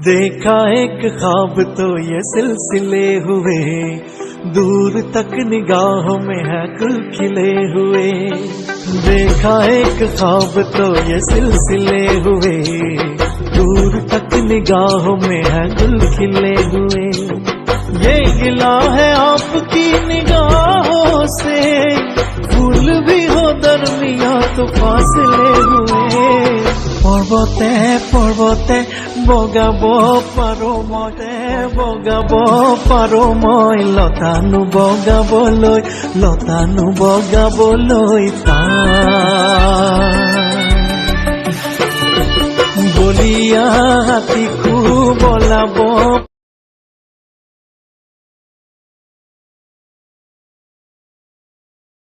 देखा एक ख्वाब तो ये सिलसिले हुए, दूर तक निगाहों में है गुल खिले हुए। देखा एक ख्वाब तो ये सिलसिले हुए, दूर तक निगाहों में है गुल खिले हुए। ये गिला है आपकी निगाहों से, फूल भी हो दरमिया तो फासले हुए। पर्वते पर्वते बगाब पारो मते बगाब पारो मैं लतानु बगाबলৈ बलिया हाथी खूब बलाब।